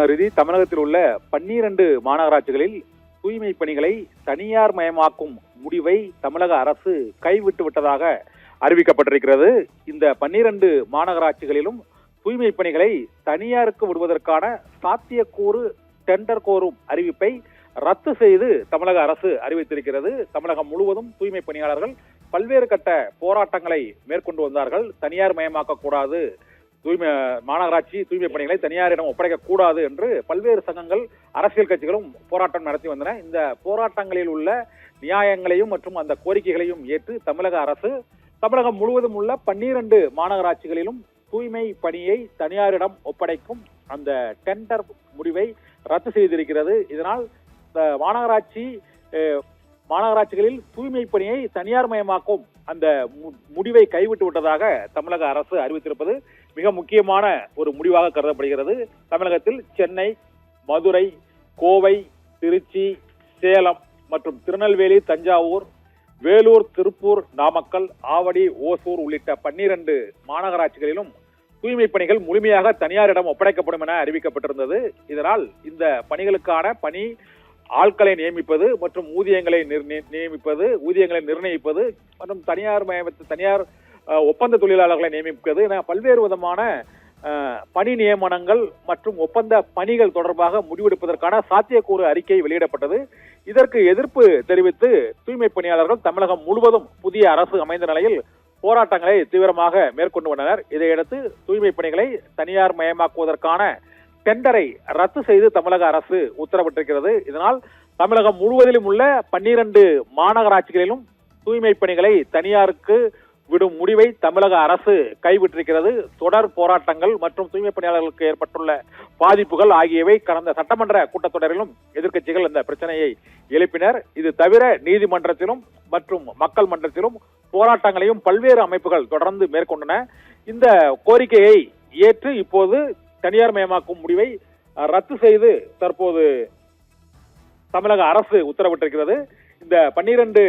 ரிதி, தமிழகத்தில் உள்ள 12 மாநகராட்சிகளில் தூய்மை பணிகளை தனியார் மயமாக்கும் முடிவை தமிழக அரசு கைவிட்டு விட்டதாக அறிவிக்கப்பட்டிருக்கிறது. இந்த 12 மாநகராட்சிகளிலும் தூய்மை பணிகளை தனியாருக்கு விடுவதற்கான சாத்தியக்கூறு டெண்டர் கோரும் அறிவிப்பை ரத்து செய்து தமிழக அரசு அறிவித்திருக்கிறது. தமிழகம் முழுவதும் தூய்மை பணியாளர்கள் பல்வேறு கட்ட போராட்டங்களை மேற்கொண்டு வந்தார்கள். தனியார் மயமாக்க கூடாது, மாநகராட்சி தூய்மை பணிகளை தனியாரிடம் ஒப்படைக்க கூடாது என்று பல்வேறு சங்கங்கள், அரசியல் கட்சிகளும் போராட்டம் நடத்தி வந்தன. இந்த போராட்டங்களில் உள்ள நியாயங்களையும் மற்றும் அந்த கோரிக்கைகளையும் ஏற்று தமிழக அரசு தமிழகம் முழுவதும் உள்ள 12 மாநகராட்சிகளிலும் தூய்மை பணியை தனியாரிடம் ஒப்படைக்கும் அந்த டெண்டர் முடிவை ரத்து செய்திருக்கிறது. இதனால் மாநகராட்சிகளில் தூய்மை பணியை தனியார் மயமாக்கும் அந்த முடிவை கைவிட்டு விட்டதாக தமிழக அரசு அறிவித்திருப்பது மிக முக்கியமான ஒரு முடிவாக கருதப்படுகிறது. தமிழகத்தில் சென்னை, மதுரை, கோவை, திருச்சி, சேலம் மற்றும் திருநெல்வேலி, தஞ்சாவூர், வேலூர், திருப்பூர், நாமக்கல், ஆவடி, ஓசூர் உள்ளிட்ட 12 மாநகராட்சிகளிலும் தூய்மை பணிகள் முழுமையாக தனியாரிடம் ஒப்படைக்கப்படும் என அறிவிக்கப்பட்டிருந்தது. இதனால் இந்த பணிகளுக்கான பணி ஆட்களை நியமிப்பது மற்றும் ஊதியங்களை நிர்ணயிப்பது மற்றும் தனியார் ஒப்பந்த தொழிலாளர்களை நியமிப்பது என பல்வேறு விதமான பணி நியமனங்கள் மற்றும் ஒப்பந்த பணிகள் தொடர்பாக முடிவெடுப்பதற்கான சாத்தியக்கூறு அறிக்கை வெளியிடப்பட்டது. இதற்கு எதிர்ப்பு தெரிவித்து தூய்மை பணியாளர்கள் தமிழகம் முழுவதும் புதிய அரசு அமைந்த நிலையில் போராட்டங்களை தீவிரமாக மேற்கொண்டு வந்தனர். இதையடுத்து தூய்மை பணிகளை தனியார் மயமாக்குவதற்கான டெண்டரை ரத்து செய்து தமிழக அரசு உத்தரவிட்டிருக்கிறது. இதனால் தமிழகம் முழுவதிலும் உள்ள 12 மாநகராட்சிகளிலும் தூய்மை பணிகளை தனியாருக்கு விடும் முடிவை தமிழக அரசு கைவிட்டிருக்கிறது. தொடர் போராட்டங்கள் மற்றும் தூய்மை பணியாளர்களுக்கு ஏற்பட்டுள்ள பாதிப்புகள் ஆகியவை கடந்த சட்டமன்ற கூட்டத்தொடரிலும் எதிர்க்கட்சிகள் இந்த பிரச்சனையை எழுப்பினர். இது தவிர நீதிமன்றத்திலும் மற்றும் மக்கள் மன்றத்திலும் போராட்டங்களையும் பல்வேறு அமைப்புகள் தொடர்ந்து மேற்கொண்டன. இந்த கோரிக்கையை ஏற்று இப்போது தனியார் மயமாக்கும் முடிவை ரத்து செய்து தற்போது தமிழக அரசு உத்தரவிட்டிருக்கிறது. இந்த 12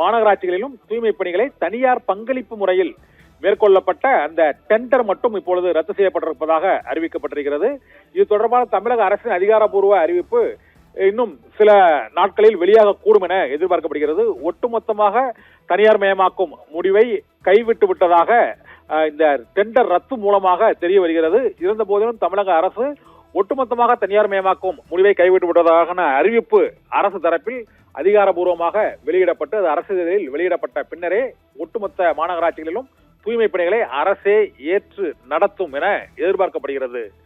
மாநகராட்சிகளிலும் தூய்மை பணிகளை தனியார் பங்களிப்பு முறையில் மேற்கொள்ளப்பட்ட அந்த டெண்டர் மட்டும் இப்பொழுது ரத்து செய்யப்பட்டிருப்பதாக அறிவிக்கப்பட்டிருக்கிறது. இது தொடர்பான தமிழக அரசின் அதிகாரப்பூர்வ அறிவிப்பு இன்னும் சில நாட்களில் வெளியாக கூடும் என எதிர்பார்க்கப்படுகிறது. ஒட்டுமொத்தமாக தனியார் மயமாக்கும் முடிவை கைவிட்டு விட்டதாக இந்த டெண்டர் ரத்து மூலமாக தெரிய வருகிறது. இருந்த போதிலும் தமிழக அரசு ஒட்டுமொத்தமாக தனியார் மயமாக்கும் முடிவை கைவிட்டு விட்டதாக அறிவிப்பு அரசு தரப்பில் அதிகாரப்பூர்வமாக வெளியிடப்பட்டு அது அரசிதழில் வெளியிடப்பட்ட பின்னரே ஒட்டுமொத்த மாநகராட்சிகளிலும் தூய்மை பணிகளை அரசே ஏற்று நடத்தும் என எதிர்பார்க்கப்படுகிறது.